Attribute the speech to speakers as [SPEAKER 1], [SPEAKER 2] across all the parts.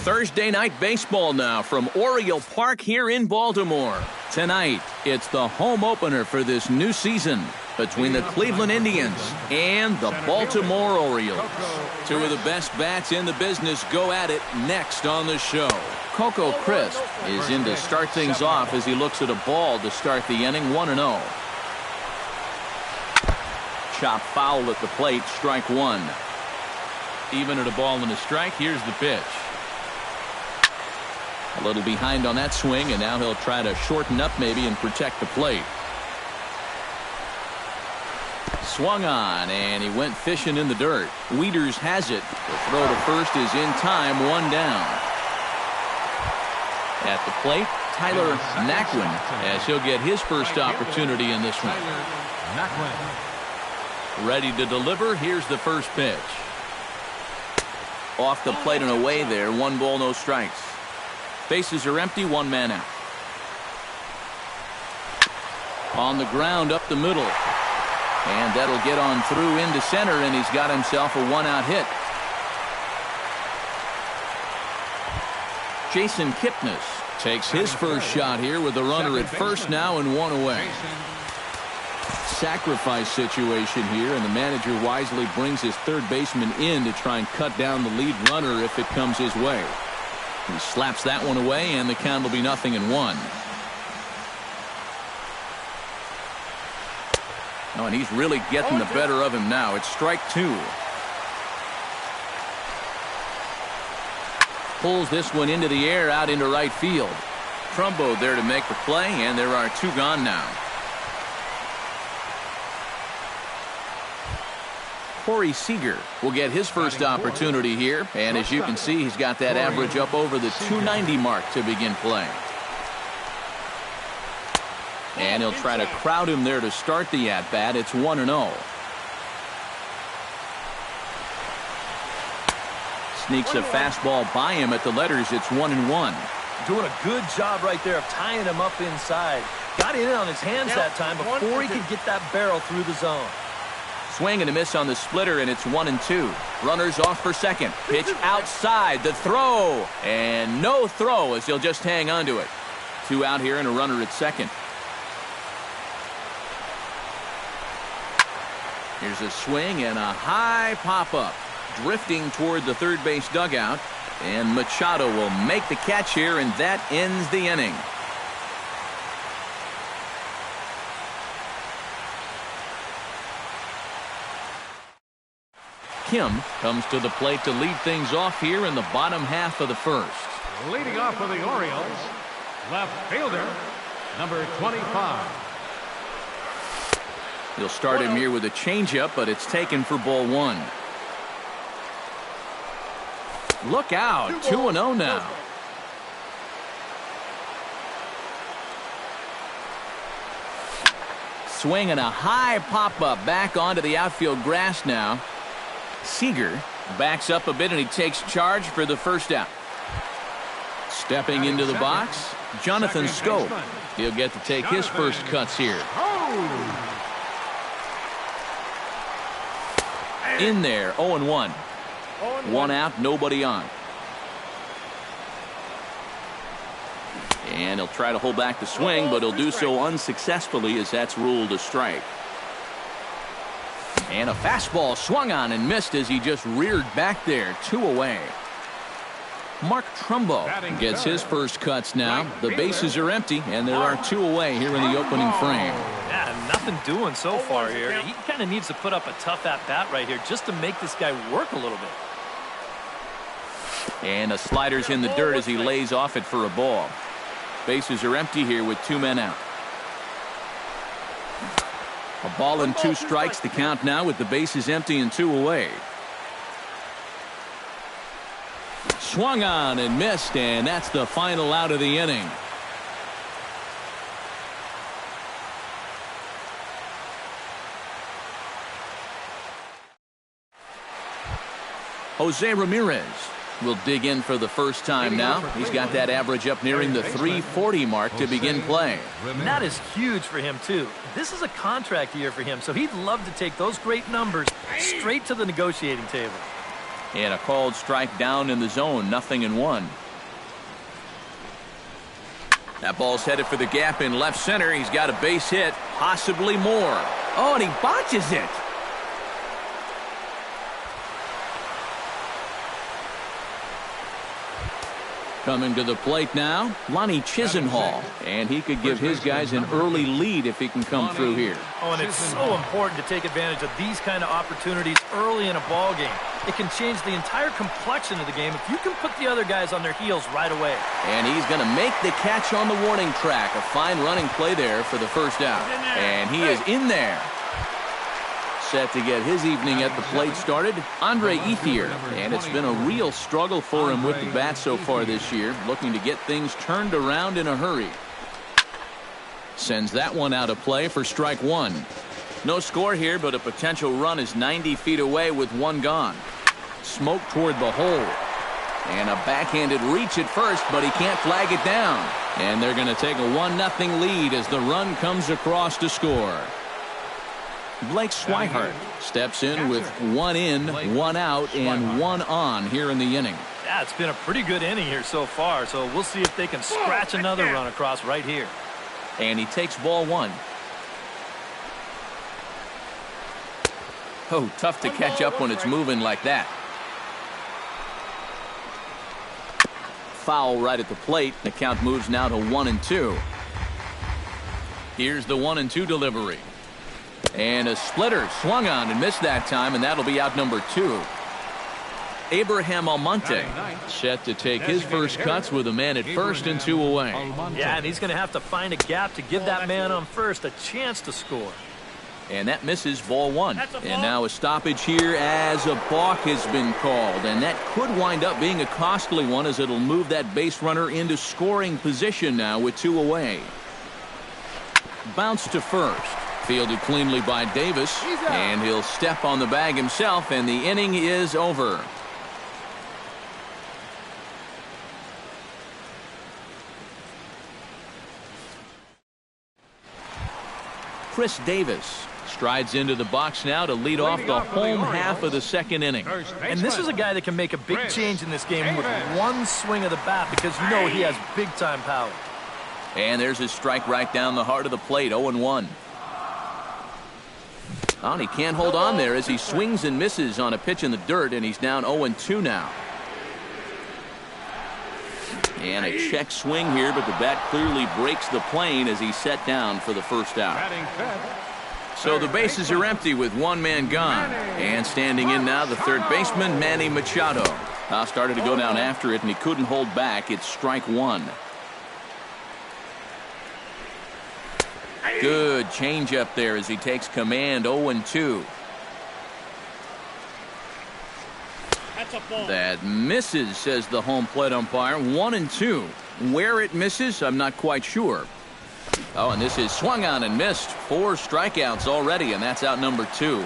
[SPEAKER 1] Thursday night baseball now from Oriole Park here in Baltimore. Tonight, it's the home opener for this new season between the Cleveland Indians and the Baltimore Orioles. Two of the best bats in the business go at it next on the show. Coco Crisp is in to start things off as he looks at a ball to start the inning, 1-0. Chop foul at the plate, strike one. Even at a ball and a strike, here's the pitch. A little behind on that swing, and now he'll try to shorten up maybe and protect the plate. Swung on, and he went fishing in the dirt. Wieters has it. The throw to first is in time, one down. At the plate, Tyler Naquin, as he'll get his first opportunity in this one. Ready to deliver. Here's the first pitch. Off the plate and away there. 1 ball, no strikes. Bases are empty, 1 man out. On the ground up the middle. And that'll get on through into center, and he's got himself a 1-out hit. Jason Kipnis takes his first shot here with a runner at first now and 1 away. Sacrifice situation here, and the manager wisely brings his third baseman in to try and cut down the lead runner if it comes his way. He slaps that one away, and the count will be 0-1. Oh, and he's really getting the better of him now. It's strike two. Pulls this one into the air out into right field. Trumbo there to make the play, and there are 2 gone now. Corey Seager will get his first opportunity here, and as you can see, he's got that average up over the 290 mark to begin play. And he'll try to crowd him there to start the at-bat. It's 1-0. Sneaks a fastball by him at the letters. It's 1-1.
[SPEAKER 2] Doing a good job right there of tying him up inside. Got in on his hands that time before he could get that barrel through the zone.
[SPEAKER 1] Swing and a miss on the splitter, and it's 1-2. Runners off for second. Pitch outside. The throw. And no throw as he'll just hang on to it. 2 out here and a runner at second. Here's a swing and a high pop-up. Drifting toward the third base dugout. And Machado will make the catch here, and that ends the inning. Kim comes to the plate to lead things off here in the bottom half of the first.
[SPEAKER 3] Leading off for the Orioles, left fielder, number 25.
[SPEAKER 1] He'll start him here with a changeup, but it's taken for ball 1. Look out, 2-0 now. Swing and a high pop-up back onto the outfield grass now. Seager backs up a bit, and he takes charge for the first out. Stepping into the box, Jonathan Scope. He'll get to take his first cuts here. In there, 0-1. 1 out, nobody on. And he'll try to hold back the swing, but he'll do so unsuccessfully as that's ruled a strike. And a fastball swung on and missed as he just reared back there. 2 away. Mark Trumbo gets his first cuts now. The bases are empty, and there are 2 away here in the opening frame.
[SPEAKER 2] Yeah, nothing doing so far here. He kind of needs to put up a tough at-bat right here just to make this guy work a little bit.
[SPEAKER 1] And the slider's in the dirt as he lays off it for a ball. Bases are empty here with 2 men out. A ball and 2 strikes, the count now with the bases empty and 2 away. Swung on and missed, and that's the final out of the inning. Jose Ramirez will dig in for the first time now. He's got that average up nearing the 340 mark to begin play.
[SPEAKER 2] And that is huge for him, too. This is a contract year for him, so he'd love to take those great numbers straight to the negotiating table.
[SPEAKER 1] And a called strike down in the zone, 0-1. That ball's headed for the gap in left center. He's got a base hit, possibly more. Oh, and he botches it. Coming to the plate now, Lonnie Chisenhall. And he could give his guys an early lead if he can come through here.
[SPEAKER 2] Oh, and it's so important to take advantage of these kind of opportunities early in a ball game. It can change the entire complexion of the game if you can put the other guys on their heels right away.
[SPEAKER 1] And he's going to make the catch on the warning track. A fine running play there for the first out. And he is in there. Set to get his evening at the plate started, Andre Ethier. And it's been a real struggle for him with the bat so far this year, looking to get things turned around in a hurry. Sends that one out of play for strike one. No score here, but a potential run is 90 feet away with one gone. Smoke toward the hole. And a backhanded reach at first, but he can't flag it down. And they're going to take a 1-0 lead as the run comes across to score. Blake Swihart steps in with 1 in, 1 out, and 1 on here in the inning.
[SPEAKER 2] Yeah, it's been a pretty good inning here so far, so we'll see if they can scratch another run across right here.
[SPEAKER 1] And he takes ball 1. Oh, tough to catch up when it's moving like that. Foul right at the plate. The count moves now to 1-2. Here's the 1-2 delivery. And a splitter swung on and missed that time, and that'll be out number 2. Abraham Almonte set to take his first cuts with a man at first and 2 away.
[SPEAKER 2] Yeah, and he's going to have to find a gap to give that man on first a chance to score.
[SPEAKER 1] And that misses ball 1. And now a stoppage here as a balk has been called. And that could wind up being a costly one as it'll move that base runner into scoring position now with 2 away. Bounce to first. Fielded cleanly by Davis. And he'll step on the bag himself, and the inning is over. Chris Davis strides into the box now to lead off the home half of the second inning.
[SPEAKER 2] And this is a guy that can make a big change in this game with one swing of the bat, because you know he has big-time power.
[SPEAKER 1] And there's his strike right down the heart of the plate, 0-1. Oh, and he can't hold on there as he swings and misses on a pitch in the dirt, and he's down 0-2 now. And a check swing here, but the bat clearly breaks the plane as he's set down for the first out. So the bases are empty with one man gone. And standing in now, the third baseman, Manny Machado. Started to go down after it, and he couldn't hold back. It's strike 1. Good change up there as he takes command, 0-2. That misses, says the home plate umpire. 1-2. Where it misses, I'm not quite sure. Oh, and this is swung on and missed. 4 strikeouts already, and that's out number 2.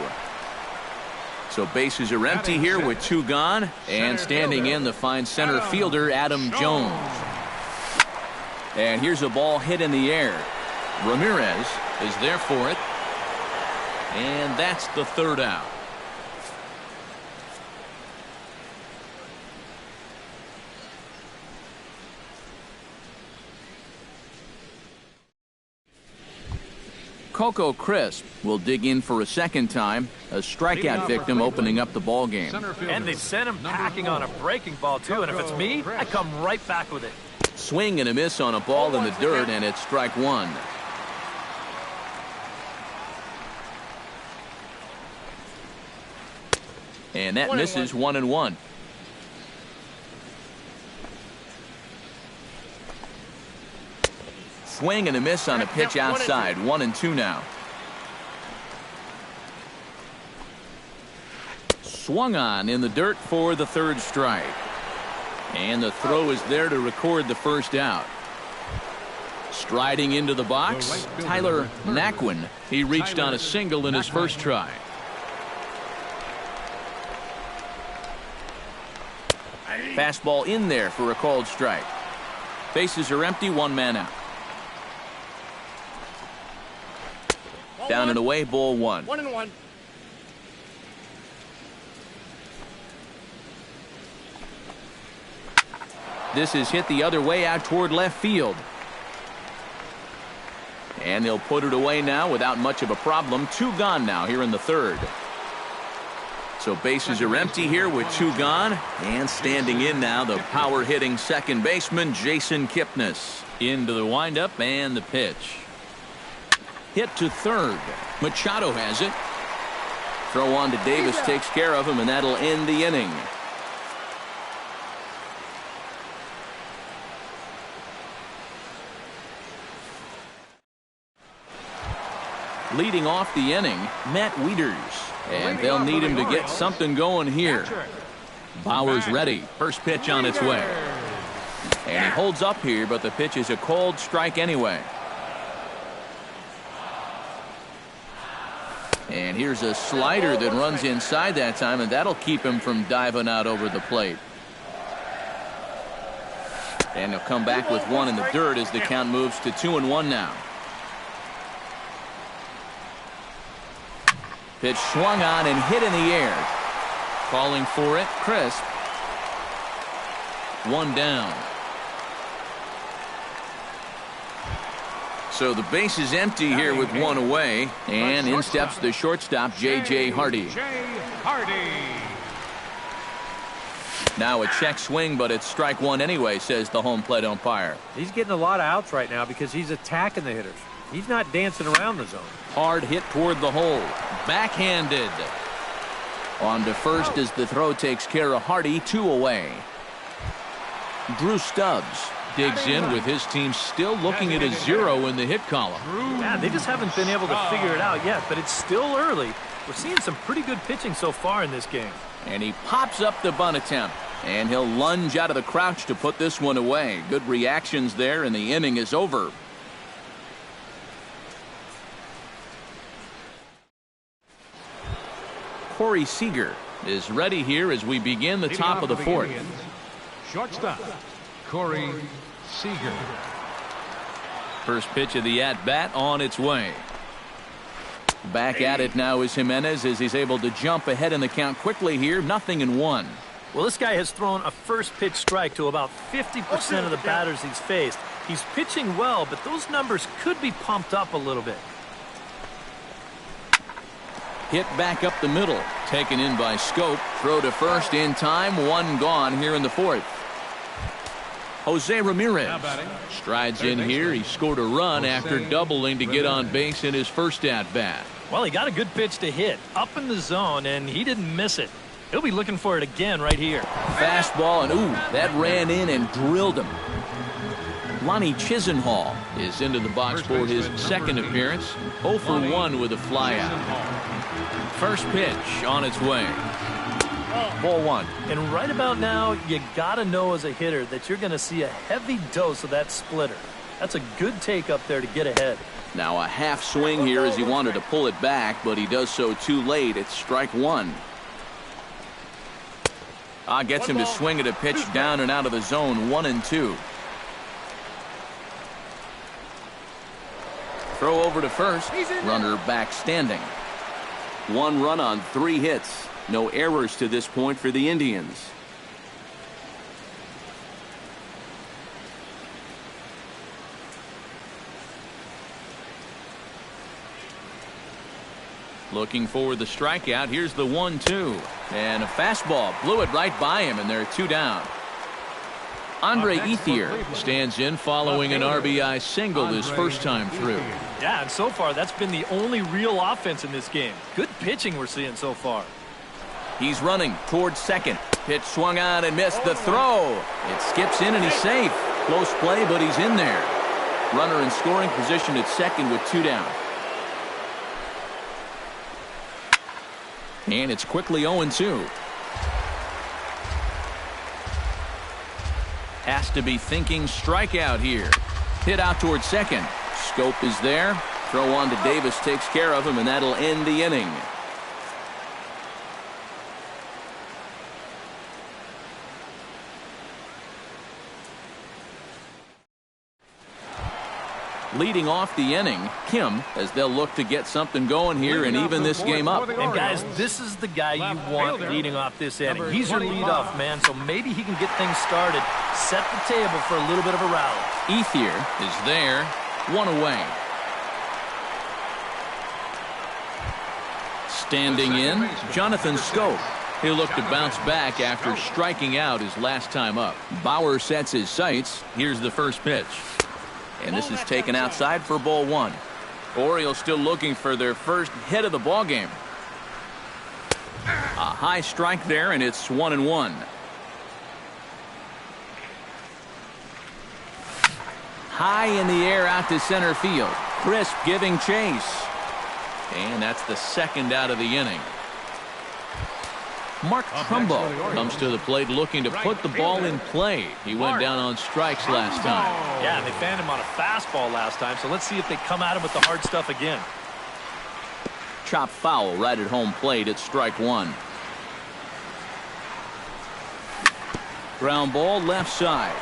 [SPEAKER 1] So bases are empty here with 2 gone. And standing in, the fine center fielder, Adam Jones. And here's a ball hit in the air. Ramirez is there for it. And that's the third out. Coco Crisp will dig in for a second time. A strikeout victim opening up the ball game.
[SPEAKER 2] And they sent him packing on a breaking ball, too. And if it's me, I come right back with it.
[SPEAKER 1] Swing and a miss on a ball in the dirt, and it's strike 1. And that misses 1-1. Swing and a miss on a pitch outside. 1-2 now. Swung on in the dirt for the third strike. And the throw is there to record the first out. Striding into the box, Tyler Naquin. He reached on a single in his first try. Fastball in there for a called strike. Bases are empty, 1 man out. Down and away, ball 1.
[SPEAKER 4] 1-1.
[SPEAKER 1] This is hit the other way out toward left field. And they'll put it away now without much of a problem. 2 gone now here in the third. So bases are empty here with 2 gone. And standing in now, the power-hitting second baseman, Jason Kipnis. Into the windup and the pitch. Hit to third. Machado has it. Throw on to Davis takes care of him, and that'll end the inning. Leading off the inning, Matt Wieters. And they'll need him to get something going here. Bauer's ready. First pitch on its way. And he holds up here, but the pitch is a cold strike anyway. And here's a slider that runs inside that time, and that'll keep him from diving out over the plate. And he'll come back with 1 in the dirt as the count moves to 2-1 now. Pitch swung on and hit in the air. Calling for it, crisp. 1 down. So the base is empty here with 1 away. And in steps the shortstop, J.J. Hardy. Now a check swing, but it's strike 1 anyway, says the home plate umpire.
[SPEAKER 4] He's getting a lot of outs right now because he's attacking the hitters. He's not dancing around the zone.
[SPEAKER 1] Hard hit toward the hole. Backhanded. On to first as the throw takes care of Hardy. 2 away. Drew Stubbs digs in with his team still looking at a 0 in the hit column.
[SPEAKER 2] Yeah, they just haven't been able to figure it out yet, but it's still early. We're seeing some pretty good pitching so far in this game.
[SPEAKER 1] And he pops up the bunt attempt. And he'll lunge out of the crouch to put this one away. Good reactions there, and the inning is over. Corey Seager is ready here as we begin the top of the fourth.
[SPEAKER 3] Shortstop, Corey Seager.
[SPEAKER 1] First pitch of the at-bat on its way. Back at it now is Jimenez as he's able to jump ahead in the count quickly here. 0-1.
[SPEAKER 2] Well, this guy has thrown a first pitch strike to about 50% of the batters he's faced. He's pitching well, but those numbers could be pumped up a little bit.
[SPEAKER 1] Hit back up the middle. Taken in by Scope. Throw to first in time. 1 gone here in the fourth. Jose Ramirez strides in here. He scored a run after doubling to get on base in his first at-bat.
[SPEAKER 2] Well, he got a good pitch to hit up in the zone, and he didn't miss it. He'll be looking for it again right here.
[SPEAKER 1] Fastball, and ooh, that ran in and drilled him. Lonnie Chisenhall is into the box for his second appearance. 0 for 1 with a flyout. First pitch on its way. Ball 1.
[SPEAKER 2] And right about now, you got to know as a hitter that you're going to see a heavy dose of that splitter. That's a good take up there to get ahead.
[SPEAKER 1] Now a half swing here as he wanted to pull it back, but he does so too late. It's strike 1. Gets him to swing at a pitch down and out of the zone. 1-2. Throw over to first. Runner back standing. 1 run on 3 hits. No errors to this point for the Indians. Looking for the strikeout. Here's the 1-2. And a fastball. Blew it right by him, and they're 2 down. Andre Ethier stands in following an RBI single his first time through.
[SPEAKER 2] Yeah, and so far that's been the only real offense in this game. Good pitching we're seeing so far.
[SPEAKER 1] He's running towards second. Pitch swung on and missed the throw. It skips in and he's safe. Close play, but he's in there. Runner in scoring position at second with 2 down. And it's quickly 0-2. Has to be thinking strikeout here. Hit out towards second. Scope is there. Throw on to Davis takes care of him, and that'll end the inning. Leading off the inning, Kim, as they'll look to get something going here and even this game up.
[SPEAKER 2] And guys, this is the guy you want leading off this inning. He's your leadoff man, so maybe he can get things started, set the table for a little bit of a rally.
[SPEAKER 1] Ethier is there, one away. Standing in, Jonathan Scope. He'll look to bounce back after striking out his last time up. Bauer sets his sights. Here's the first pitch. And this is taken outside for ball one. Orioles still looking for their first hit of the ball game. A high strike there, and it's 1-1. High in the air out to center field. Crisp giving chase. And that's the second out of the inning. Mark Trumbo comes to the plate looking to put the ball in play. He went down on strikes last time.
[SPEAKER 2] Yeah, they fanned him on a fastball last time, so let's see if they come at him with the hard stuff again.
[SPEAKER 1] Chop foul right at home plate at strike one. Ground ball left side.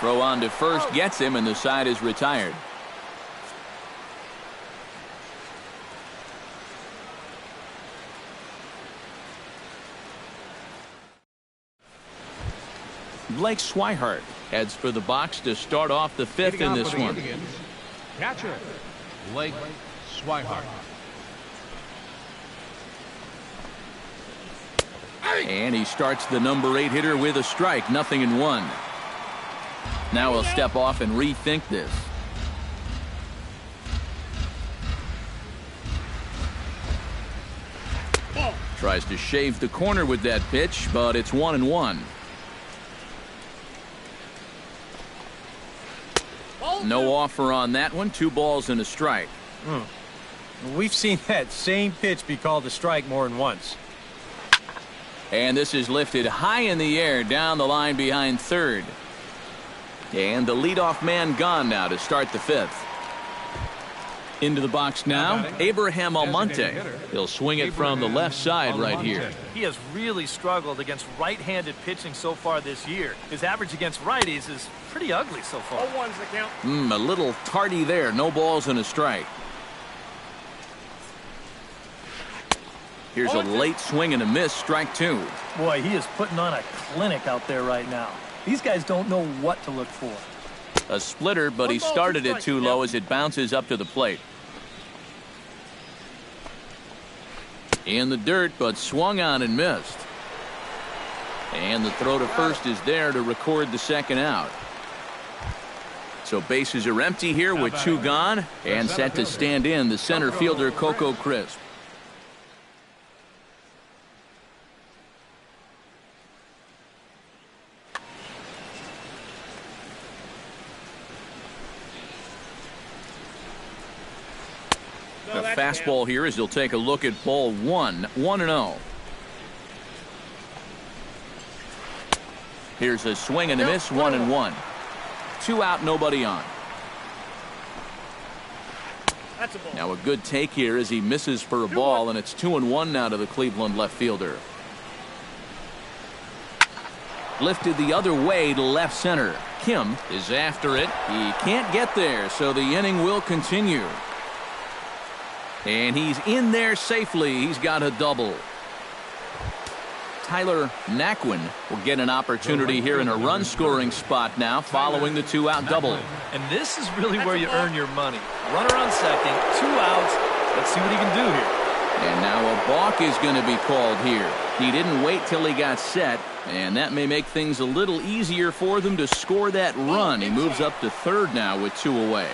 [SPEAKER 1] Throw on to first gets him, and the side is retired. Blake Swihart heads for the box to start off the fifth in this one.
[SPEAKER 3] Catcher, Blake Swihart.
[SPEAKER 1] And he starts the number 8 hitter with a strike, 0-1. Now he'll step off and rethink this. Tries to shave the corner with that pitch, but it's 1-1. No offer on that one. 2 balls and a strike.
[SPEAKER 4] We've seen that same pitch be called a strike more than once.
[SPEAKER 1] And this is lifted high in the air down the line behind third. And the leadoff man gone now to start the fifth. Into the box now, Abraham Almonte. He'll swing it from the left side right here.
[SPEAKER 2] He has really struggled against right-handed pitching so far this year. His average against righties is pretty ugly so far.
[SPEAKER 1] A little tardy there. No balls and a strike. Here's a late swing and a miss, strike 2.
[SPEAKER 2] Boy, he is putting on a clinic out there right now. These guys don't know what to look for.
[SPEAKER 1] A splitter, but he started it too low as it bounces up to the plate. In the dirt, but swung on and missed. And the throw to first is there to record the second out. So bases are empty here with 2 gone, and set to stand in the center fielder Coco Crisp. A fastball here as he'll take a look at ball 1, 1-0. Here's a swing and a miss, 1-1. 2 out, nobody on. Now a good take here as he misses for a ball, and it's 2-1 now to the Cleveland left fielder. Lifted the other way to left center. Kim is after it. He can't get there, so the inning will continue. And he's in there safely. He's got a double. Tyler Naquin will get an opportunity here in a run-scoring spot now following the 2-out double.
[SPEAKER 2] And this is really where you earn your money. Runner on second, 2 outs. Let's see what he can do here.
[SPEAKER 1] And now a balk is going to be called here. He didn't wait till he got set, and that may make things a little easier for them to score that run. He moves up to third now with 2 away.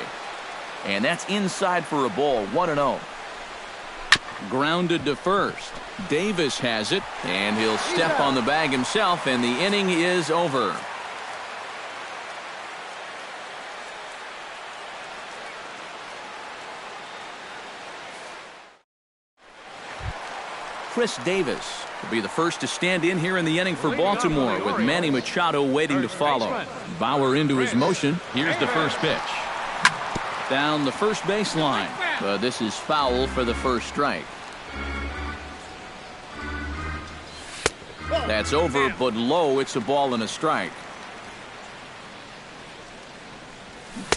[SPEAKER 1] And that's inside for a ball, 1-0. Grounded to first. Davis has it, and he'll step on the bag himself, and the inning is over. Chris Davis will be the first to stand in here in the inning for Baltimore, with Manny Machado waiting to follow. Bauer into his motion. Here's the first pitch. Down the first baseline, but this is foul for the first strike. That's over, but low. It's a ball and a strike.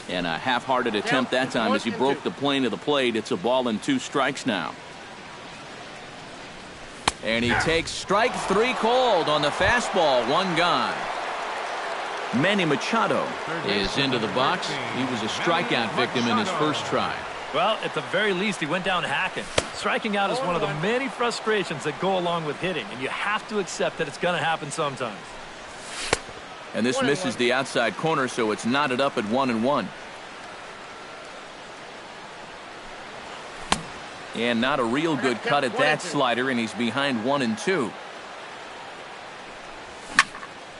[SPEAKER 1] And a half-hearted attempt that time as he broke the plane of the plate. It's a ball and 2 strikes now. And he takes strike 3 cold on the fastball. 1 gone. Manny Machado is into the box. He was a strikeout victim in his first try.
[SPEAKER 2] Well, at the very least, he went down hacking. Striking out is one of the many frustrations that go along with hitting, and you have to accept that it's going to happen sometimes.
[SPEAKER 1] And this misses the outside corner, so it's knotted up at 1-1. And not a real good cut at that slider, and he's behind 1-2.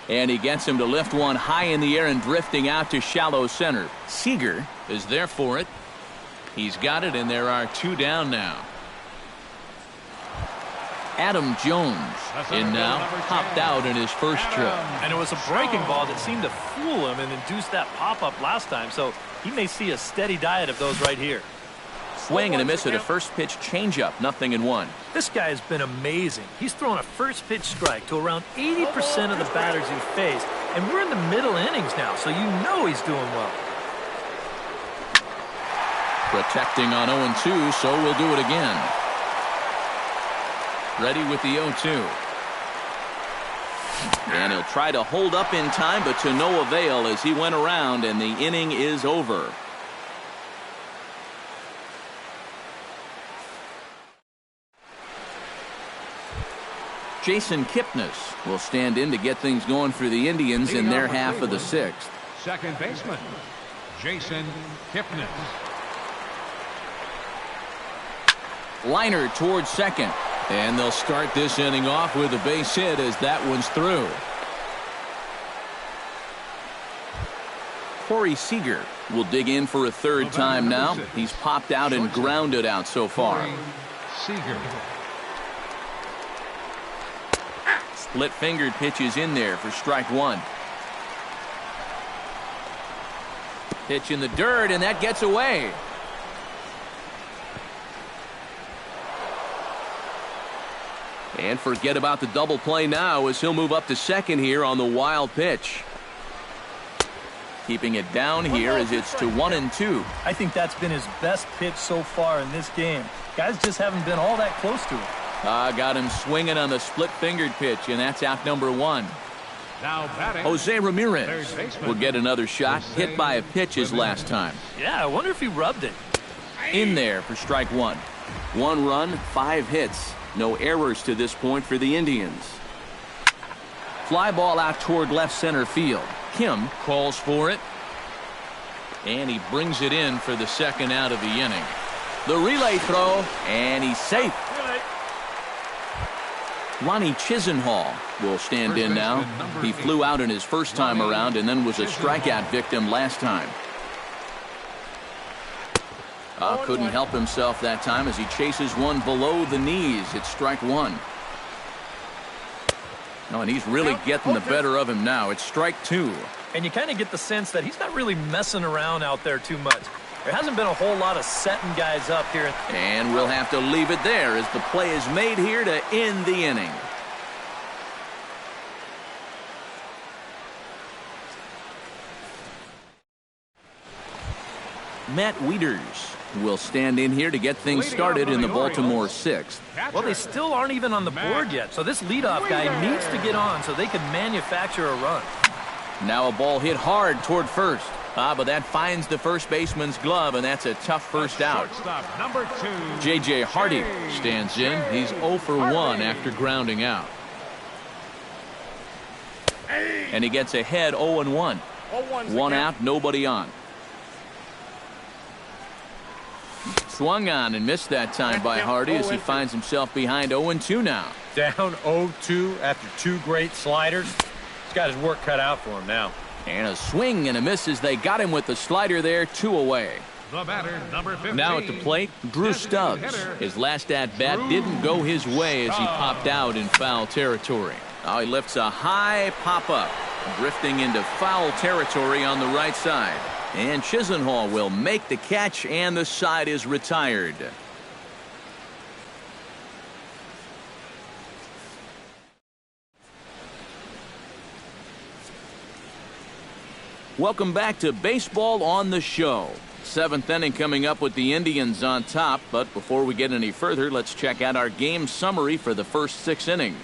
[SPEAKER 1] And he gets him to lift one high in the air and drifting out to shallow center. Seager is there for it. He's got it, and there are 2 down now. Adam Jones in now, popped out in his first trip.
[SPEAKER 2] And it was a breaking ball that seemed to fool him and induce that pop-up last time, so he may see a steady diet of those right here.
[SPEAKER 1] Swing and a miss at a first pitch changeup, 0-1.
[SPEAKER 2] This guy has been amazing. He's thrown a first pitch strike to around 80% of the batters he's faced, and we're in the middle innings now, so you know he's doing well.
[SPEAKER 1] Protecting on 0-2, so we'll do it again. Ready with the 0-2. And he'll try to hold up in time, but to no avail as he went around, and the inning is over. Jason Kipnis will stand in to get things going for the Indians in their half of the 6th.
[SPEAKER 3] Second baseman, Jason Kipnis.
[SPEAKER 1] Liner towards second. And they'll start this inning off with a base hit as that one's through. Corey Seager will dig in for a 3rd time now. He's popped out and grounded out so far.
[SPEAKER 3] Seager.
[SPEAKER 1] Split-fingered pitch is in there for strike 1. Pitch in the dirt, and that gets away. And forget about the double play now as he'll move up to second here on the wild pitch. Keeping it down here as it's to 1-2.
[SPEAKER 2] I think that's been his best pitch so far in this game. Guys just haven't been all that close to it.
[SPEAKER 1] Got him swinging on the split-fingered pitch, and that's out number 1.
[SPEAKER 3] Now batting,
[SPEAKER 1] Jose Ramirez will get another shot. Hit by a pitch his last time.
[SPEAKER 2] Yeah, I wonder if he rubbed it.
[SPEAKER 1] In there for strike 1. 1 run, 5 hits. No errors to this point for the Indians. Fly ball out toward left center field. Kim calls for it. And he brings it in for the 2nd out of the inning. The relay throw, and he's safe. Lonnie Chisenhall will stand in now. He flew out in his first time around and then was a strikeout victim last time. Couldn't help himself that time as he chases one below the knees. It's strike 1. No, and he's really getting the better of him now. It's strike 2.
[SPEAKER 2] And you kind of get the sense that he's not really messing around out there too much. There hasn't been a whole lot of setting guys up here.
[SPEAKER 1] And we'll have to leave it there as the play is made here to end the inning. Matt Wieters will stand in here to get things started in the Baltimore 6th.
[SPEAKER 2] Well, they still aren't even on the board yet, so this leadoff guy needs to get on so they can manufacture a run.
[SPEAKER 1] Now a ball hit hard toward first. But that finds the first baseman's glove, and that's a tough first out.
[SPEAKER 3] Number 2,
[SPEAKER 1] J.J. Hardy stands in. He's 0 for 1 after grounding out. And he gets ahead 0-1. 1 out, nobody on. Swung on and missed that time by Hardy as he finds himself behind 0-2 now.
[SPEAKER 4] Down 0-2 after 2 great sliders. He's got his work cut out for him now.
[SPEAKER 1] And a swing and a miss as they got him with the slider there, 2 away.
[SPEAKER 3] the batter, number 15.
[SPEAKER 1] Now at the plate, Drew Stubbs. His last at-bat didn't go his way as he popped out in foul territory. Now he lifts a high pop-up, drifting into foul territory on the right side. And Chisenhall will make the catch, and the side is retired. Welcome back to Baseball on the Show. Seventh inning coming up with the Indians on top. But before we get any further, let's check out our game summary for the first 6 innings.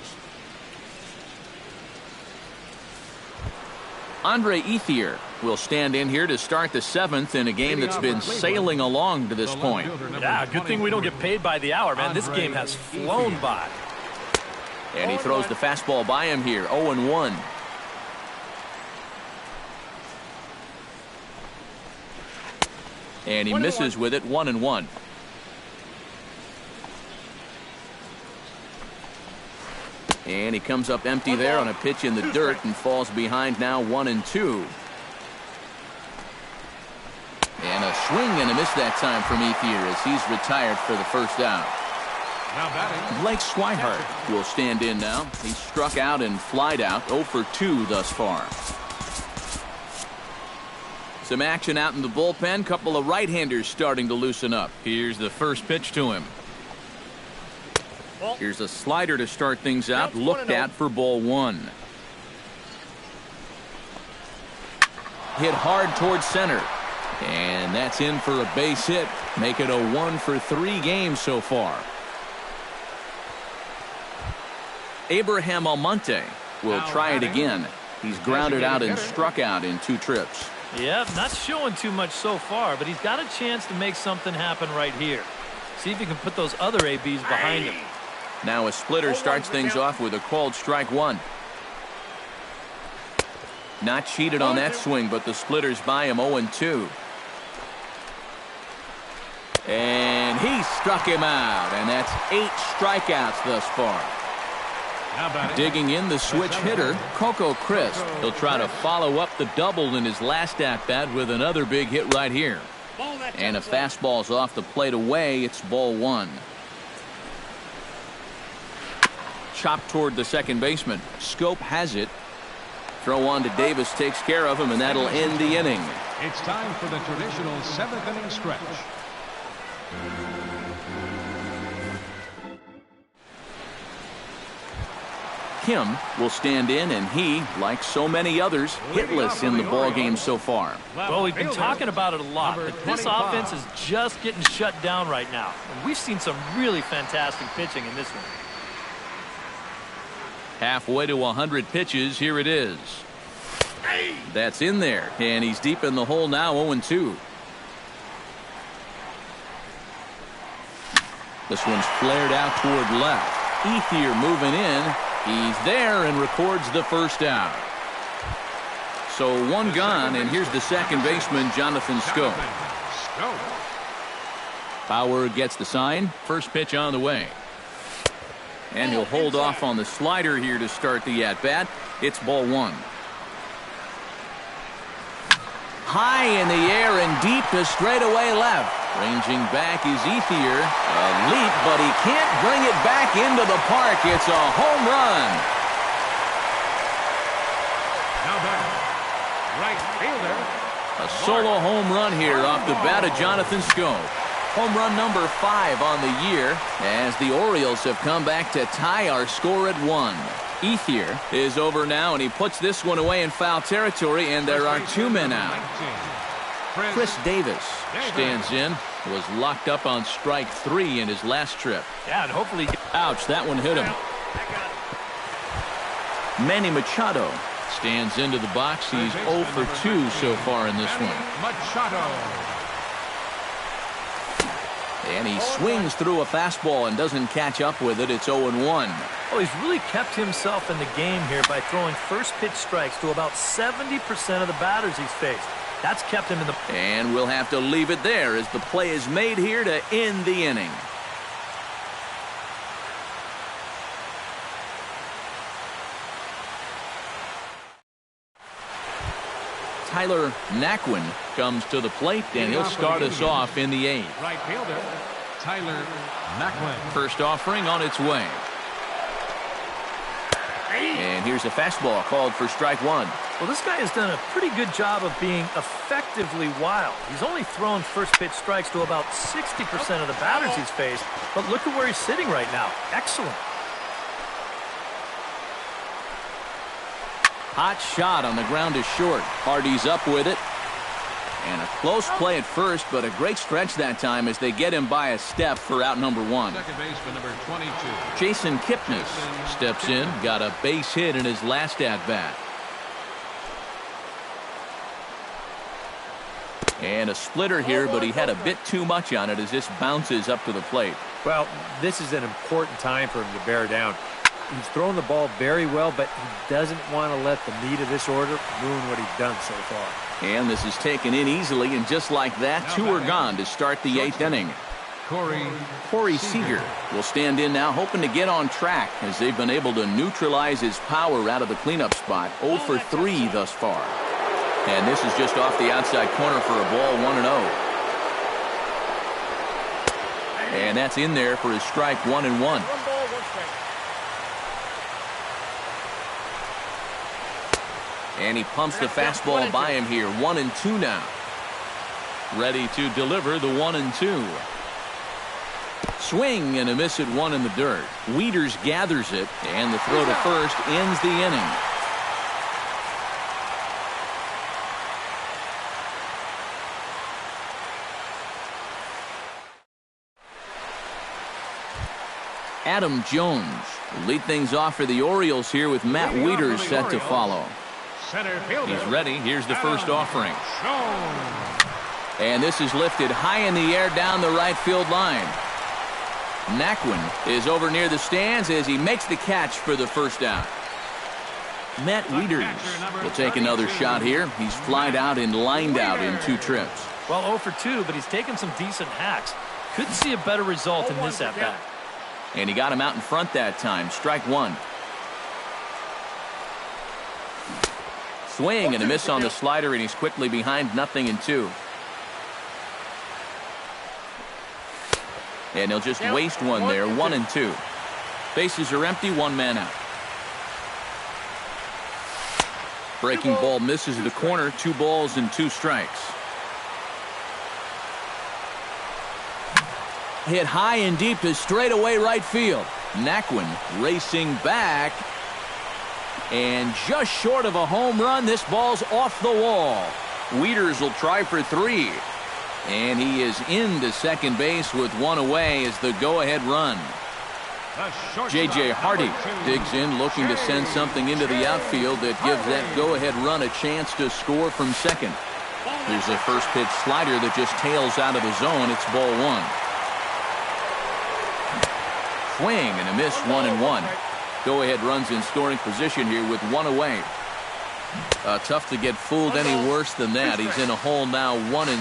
[SPEAKER 1] Andre Ethier will stand in here to start the 7th in a game that's been sailing along to this point.
[SPEAKER 2] Yeah, good thing we don't get paid by the hour, man. This game has flown by.
[SPEAKER 1] And he throws the fastball by him here, 0-1. And he misses with it, 1-1. And he comes up empty there on a pitch in the dirt and falls behind now, 1-2. And a swing and a miss that time from Ethier as he's retired for the first out. Blake Swihart will stand in now. He struck out and flied out, 0 for 2 thus far. Some action out in the bullpen. Couple of right-handers starting to loosen up. Here's the first pitch to him. Here's a slider to start things out. Looked at for ball 1. Hit hard towards center. And that's in for a base hit. Make it a 1 for 3 games so far. Abraham Almonte will try it again. He's grounded out and struck out in 2 trips.
[SPEAKER 2] Yeah, not showing too much so far, but he's got a chance to make something happen right here. See if he can put those other ABs behind him.
[SPEAKER 1] Now a splitter starts things off with a called strike 1. Not cheated on that swing, but the splitter's by him, 0-2. And he struck him out, and that's 8 strikeouts thus far. Digging in the switch hitter, Coco Crisp. He'll try to follow up the double in his last at-bat with another big hit right here. And a fastball's off the plate away. It's ball 1. Chopped toward the second baseman. Scope has it. Throw on to Davis takes care of him, and that'll end the inning.
[SPEAKER 3] It's time for the traditional 7th inning stretch.
[SPEAKER 1] Kim will stand in, and he, like so many others, hitless in the ballgame so far.
[SPEAKER 2] Well, we've been talking about it a lot, but this offense is just getting shut down right now. And we've seen some really fantastic pitching in this one.
[SPEAKER 1] Halfway to 100 pitches, here it is. That's in there, and he's deep in the hole now, 0-2. This one's flared out toward left. Ethier moving in. He's there and records the first out. So 1 gone, and here's the second baseman, Jonathan Scope. Bauer gets the sign. First pitch on the way. And he'll hold off on the slider here to start the at-bat. It's ball 1. High in the air and deep to straightaway left. Ranging back is Ethier. A leap, but he can't bring it back into the park. It's a home run.
[SPEAKER 3] Now back, right fielder.
[SPEAKER 1] A solo home run here off the bat of Jonathan Scope. Home run number 5 on the year as the Orioles have come back to tie our score at 1. Ethier is over now, and he puts this one away in foul territory, and there are 2 men out. Chris Davis stands in. Was locked up on strike 3 in his last trip.
[SPEAKER 2] Yeah, and hopefully...
[SPEAKER 1] Ouch, that one hit him. Manny Machado stands into the box. He's 0 for 2 so far in this one.
[SPEAKER 3] Machado.
[SPEAKER 1] And he swings through a fastball and doesn't catch up with it. It's 0-1.
[SPEAKER 2] Oh, he's really kept himself in the game here by throwing first pitch strikes to about 70% of the batters he's faced. That's kept him in the...
[SPEAKER 1] And we'll have to leave it there as the play is made here to end the inning. Tyler Naquin comes to the plate, and he'll start us off in the 8th.
[SPEAKER 3] Right fielder, Tyler Naquin.
[SPEAKER 1] First offering on its way. And here's a fastball called for strike 1.
[SPEAKER 2] Well, this guy has done a pretty good job of being effectively wild. He's only thrown first pitch strikes to about 60% of the batters he's faced, but look at where he's sitting right now. Excellent.
[SPEAKER 1] Hot shot on the ground is short. Hardy's up with it. And a close play at first, but a great stretch that time as they get him by a step for out number 1.
[SPEAKER 3] Second baseman, number 22.
[SPEAKER 1] Jason Kipnis steps in, got a base hit in his last at-bat. And a splitter here, but he had a bit too much on it as this bounces up to the plate.
[SPEAKER 4] Well, this is an important time for him to bear down. He's thrown the ball very well, but he doesn't want to let the meat of this order ruin what he's done so far.
[SPEAKER 1] And this is taken in easily, and just like that, 2 are gone to start the 8th inning. Corey Seager will stand in now, hoping to get on track as they've been able to neutralize his power out of the cleanup spot. 0 for 3 thus far. And this is just off the outside corner for a ball, 1-0. And that's in there for his strike, 1-1. And he pumps the fastball by him here. 1-2 now. Ready to deliver the 1-2. Swing and a miss at 1 in the dirt. Wieters gathers it, and the throw to first ends the inning. Adam Jones will lead things off for the Orioles here with Matt Wieters set to follow. He's ready. Here's the first offering. And this is lifted high in the air down the right field line. Naquin is over near the stands as he makes the catch for the first out. Matt Wieters will take another shot here. He's flied out and lined out in 2 trips.
[SPEAKER 2] Well, 0 for 2, but he's taken some decent hacks. Couldn't see a better result in this at-bat.
[SPEAKER 1] And he got him out in front that time. Strike 1. Swing and a miss on the slider, and he's quickly behind 0-2. And he'll just waste one there, 1-2. Bases are empty, 1 man out. Breaking ball misses the corner, 2 balls and 2 strikes. Hit high and deep to straightaway right field. Naquin racing back. And just short of a home run, this ball's off the wall. Wieters will try for 3. And he is into second base with 1 away as the go-ahead run. J.J. Hardy digs in, looking to send something into the outfield that gives that go-ahead run a chance to score from second. There's a first pitch slider that just tails out of the zone. It's ball 1. Swing and a miss, 1-1. Go-ahead runs in scoring position here with 1 away. Tough to get fooled any worse than that. He's in a hole now, 1-2.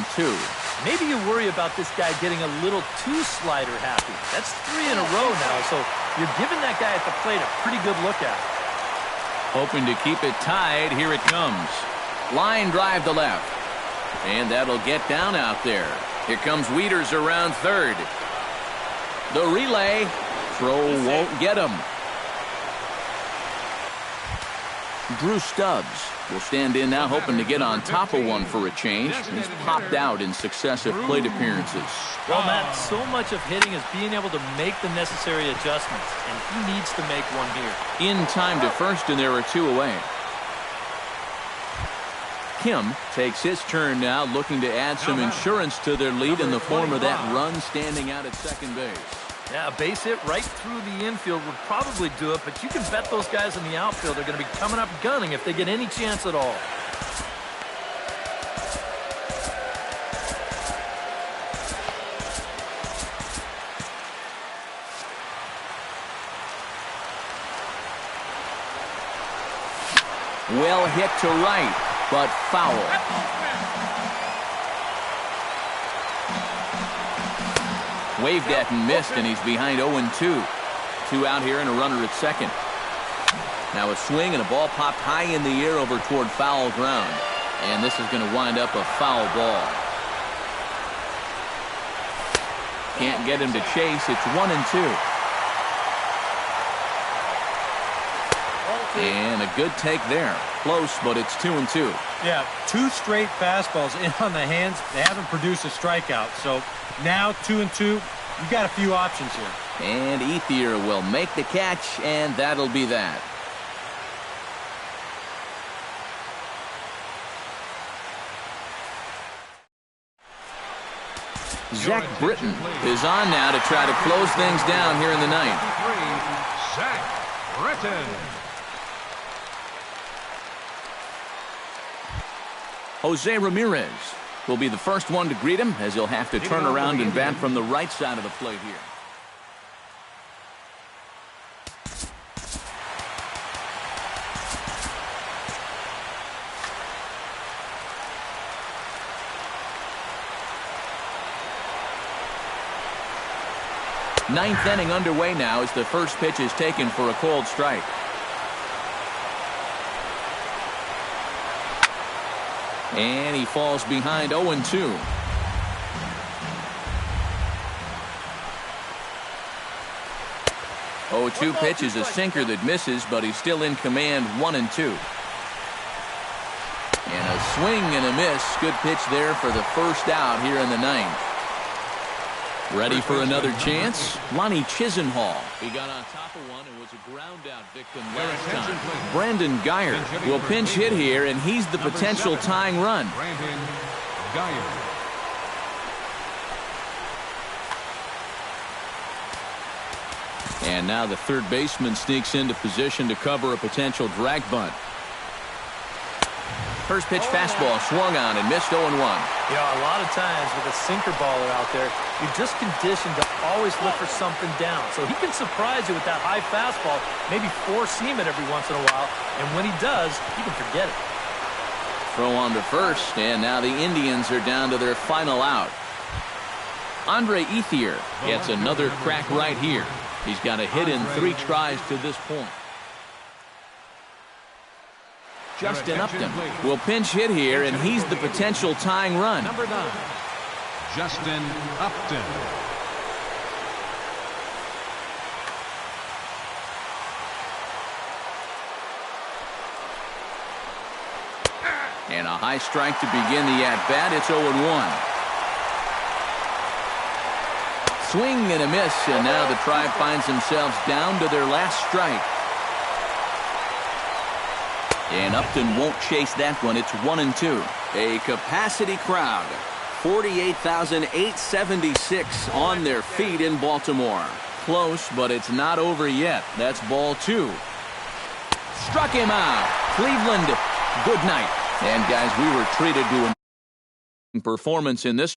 [SPEAKER 2] Maybe you worry about this guy getting a little too slider happy. That's 3 in a row now, so you're giving that guy at the plate a pretty good look at it.
[SPEAKER 1] Hoping to keep it tied. Here it comes. Line drive to left. And that'll get down out there. Here comes Wieters around third. The relay. Throw won't get him. Drew Stubbs will stand in now, hoping to get on top of one for a change. He's popped out in successive plate appearances.
[SPEAKER 2] Well, Matt, so much of hitting is being able to make the necessary adjustments, and he needs to make one here.
[SPEAKER 1] In time to first, and there are 2 away. Kim takes his turn now, looking to add some insurance to their lead in the form of that run standing out at second base.
[SPEAKER 2] Yeah, a base hit right through the infield would probably do it, but you can bet those guys in the outfield are going to be coming up gunning if they get any chance at all.
[SPEAKER 1] Well hit to right, but foul. Waved at and missed, and he's behind 0-2. 2 out here and a runner at second. Now a swing and a ball popped high in the air over toward foul ground. And this is going to wind up a foul ball. Can't get him to chase. It's 1-2. And a good take there. Close, but it's 2-2.
[SPEAKER 4] Yeah, 2 straight fastballs in on the hands. They haven't produced a strikeout. So now 2-2. You've got a few options here.
[SPEAKER 1] And Ethier will make the catch, and that'll be that. Zach Britton is on now to try to close things down here in the ninth.
[SPEAKER 3] Zach Britton.
[SPEAKER 1] Jose Ramirez will be the first one to greet him, as he'll have to turn around and bat from the right side of the plate here. Ninth inning underway now as the first pitch is taken for a cold strike. And he falls behind 0-2. Oh, 2 pitch is a sinker that misses, but he's still in command, 1-2. And a swing and a miss. Good pitch there for the first out here in the ninth. Ready for another chance? Lonnie Chisenhall. He got on top of one and was a ground out victim last time. Brandon Geyer will pinch hit here, and he's the potential tying run.
[SPEAKER 3] Brandon Geyer.
[SPEAKER 1] And now the third baseman sneaks into position to cover a potential drag bunt. First pitch fastball swung on and missed 0-1.
[SPEAKER 2] You know, a lot of times with a sinker baller out there, you're just conditioned to always look for something down. So he can surprise you with that high fastball, maybe four-seam it every once in a while. And when he does, you can forget it.
[SPEAKER 1] Throw on to first, and now the Indians are down to their final out. Andre Ethier gets another crack right here. He's got a hit in 3 tries to this point. Justin Upton will pinch hit here, and he's the potential tying run.
[SPEAKER 3] Number 9, Justin Upton.
[SPEAKER 1] And a high strike to begin the at-bat. It's 0-1. Swing and a miss, and now the Tribe finds themselves down to their last strike. And Upton won't chase that one. It's 1-2. A capacity crowd. 48,876 on their feet in Baltimore. Close, but it's not over yet. That's ball 2. Struck him out. Cleveland, good night. And guys, we were treated to a performance in this